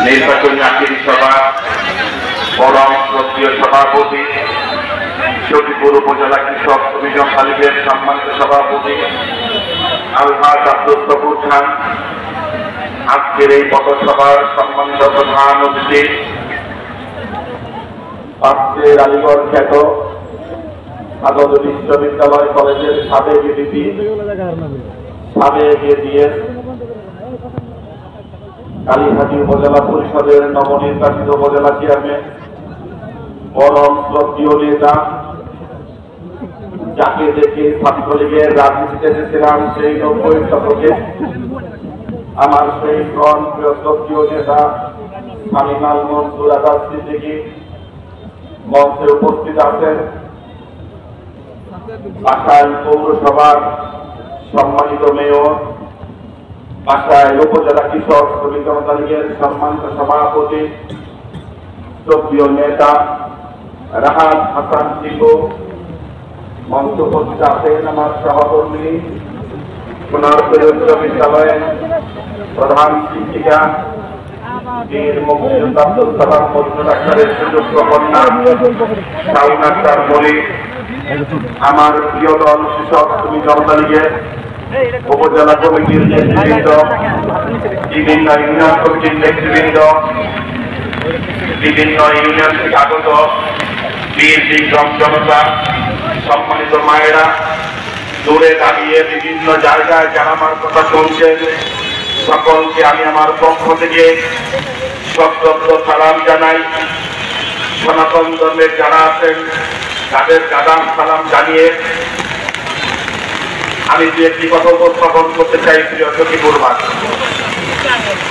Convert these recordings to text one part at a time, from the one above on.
নির্বাচনী আখেরি সভা পরম শ্রদ্ধেয় সভাপতি সখীপুর উপজেলা কৃষক অভিযান তালিবের সম্মানিত সভাপতি আলহাজ আব্দুল সবুর খান, আজকের এই পথসভার সম্মানিত প্রধান অতিথি পাত্রের আলিগড় খ্যাত স্বাগত বিশ্ববিদ্যালয় কলেজের সাবেক এডিপি, সাবেক এডিএস, কালীহাটি উপজেলা পরিষদের নবনির্বাচিত উপজেলা চেয়ারম্যান, পরম শ্রদ্ধেয় নেতা, যাকে দেখে ছাত্রলীগের রাজনীতিতে এসেছিলাম সেই 90 শতকে, আমার সেই প্রিয় শ্রদ্ধেয় নেতা শামীমাল মনসুর আজাদ সিদ্দিকী মঞ্চে উপস্থিত আছেন, বাসাইল পৌরসভার সম্মানিত মেয়র, বাসাইল উপজেলা কৃষক শ্রমিক জনতা লীগের সম্মানিত সভাপতি, শ্রদ্ধেয় নেতা রাহাত হাসান টিপু, মঞ্চ উপস্থিত আছেন আমার সহকর্মী, সোনারপুর উচ্চ বিদ্যালয়ের প্রধান শিক্ষিকা বীর মুক্তিযোদ্ধা আব্দুল সালাম মজনু ডাক্তারের সুযোগ্য কন্যা শাওন আক্তার মল্লিক, আমার প্রিয় দল কৃষক শ্রমিক জনতা লীগের উপজেলা কমিটির নেতৃবৃন্দ, বিভিন্ন ইউনিয়ন কমিটির নেতৃবৃন্দ, বিভিন্ন ইউনিয়ন থেকে আগত বীর বিক্রম জনতা, সম্মানিত মায়েরা, দূরে দাঁড়িয়ে বিভিন্ন জায়গায় যারা আমার কথা শুনছেন, সকলকে আমি আমার পক্ষ থেকে সশ্রদ্ধ সালাম জানাই। সনাতন ধর্মের যারা আছেন তাদের গাদাম সালাম জানিয়ে আমি যে একটি কথা উপস্থাপন করতে চাই। প্রিয় সখীপুরবাসী,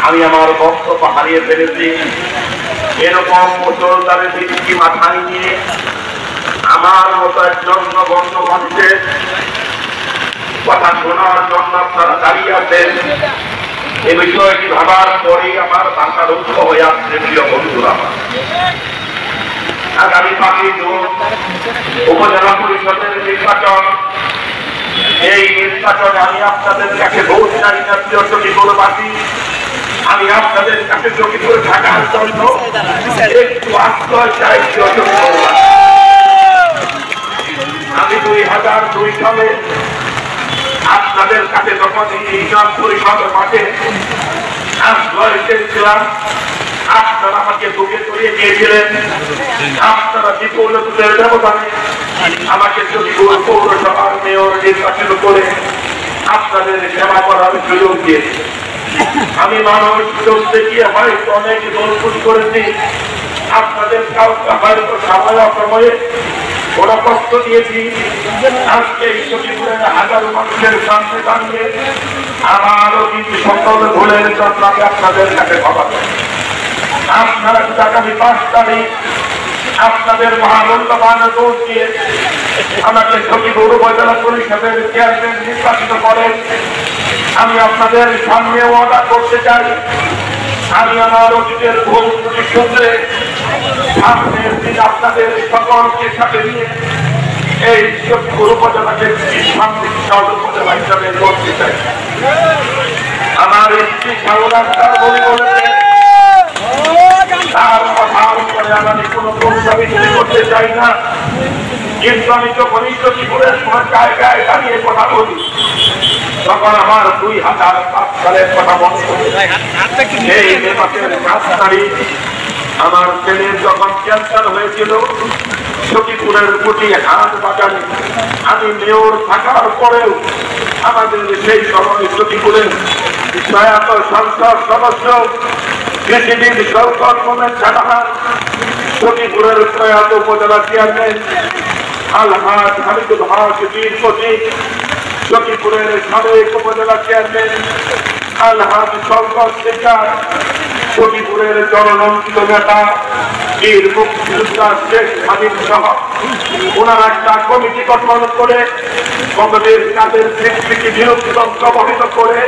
আমি আমার বক্তব্য হারিয়ে ফেলেছি। এরকম মুসলমানের দৃষ্টি মাথায় নিয়ে আমার মতো একজন নগণ্য মানুষের কথা শোনার জন্য আপনারা দাঁড়িয়ে আছেন, এই বিষয়টি ভাবার পরে আমার ভাষা রুদ্ধ হয়ে আসছে। প্রিয় বন্ধুরা, আগামী 5 জুন উপজেলা পরিষদের নির্বাচন, এই নির্বাচনে আমি আপনাদের কাছে ভোট চাই না। প্রিয় সখীপুরবাসী, আমি আপনাদের কাছে সখীপুর থাকার জন্য একটু আশ্রয় চাই। প্রিয় সখীপুরবাসী, আমি 2002 সালে আপনাদের কাছে যখন ইউনিয়ন পরিষদের মাঠে আশ্রয় চেয়েছিলাম, আপনারা আমাকে বুকে জড়িয়ে দিয়েছিলেন। আপনারা বিপুলের ব্যবধানে আমাকে সখীপুর পৌরসভার মেয়র নির্বাচিত করে আপনাদের সেবা করার সুযোগ দিয়েছি। আমি মানুষ চলতে গিয়ে হয়তো অনেক দোষ করেছি, আপনাদের কাউকে হয়তো সময়ে ওরা কষ্ট দিয়েছি। আজকে এই সখীপুরের হাজারো মানুষের সামনে দাঁড়িয়ে আমারও কিন্তু সকল ভুলের জন্য আমি আপনাদের কাছে ক্ষমা করি। আপনারা আগামী 5 তারিখ আপনাদের মহামূল্যবান ভোট দিয়ে আমাকে সখীপুর উপজেলা পরিষদের চেয়ারম্যান নির্বাচিত করেন। আমি আপনাদের সামনে ওয়াদা করতে চাই, আমি আমার অতীতের ভুল ত্রুটি শুনলে সামনের দিন আপনাদের সকলকে সাথে নিয়ে এই সখীপুর উপজেলাকে শান্তিশালী উপজেলা হিসাবে করতে চাই। আমার স্ত্রী শাওন আক্তার বলেছে, তার কথার উপরে আমি কোনো প্রস্তাবিত করতে চাই না, কিন্তু আমি যখনই সখীপুরের কোন জায়গায় দাঁড়িয়ে কথা বলি তখন আমার 2007 সালের কথা মনে পড়ে। এই মাসের 7 তারিখ আমার ছেলের যখন ক্যান্সার হয়েছিল সখীপুরের কুটি হাট বাজারে, আমি মেয়র থাকার পরেও আমাদের সেই সময় সখীপুরের প্রয়াত সংসদ সদস্য কৃষিবিদ শওকত মোমেন জানান, সখীপুরের প্রয়াত উপজেলা চেয়ারম্যান আলহাজ হামিদুল হক বীর প্রতীক, সখীপুরের সাবেক উপজেলা চেয়ারম্যান আলহাজ শওকত শেখার, সখীপুরের জননন্দিত নেতা বীর মুক্তিযোদ্ধা শেখ হাবিব সহ ওনারা একটা কমিটি গঠন করে কমিটির কাজের স্বীকৃতি বিরুদ্ধ প্রভাবিত করে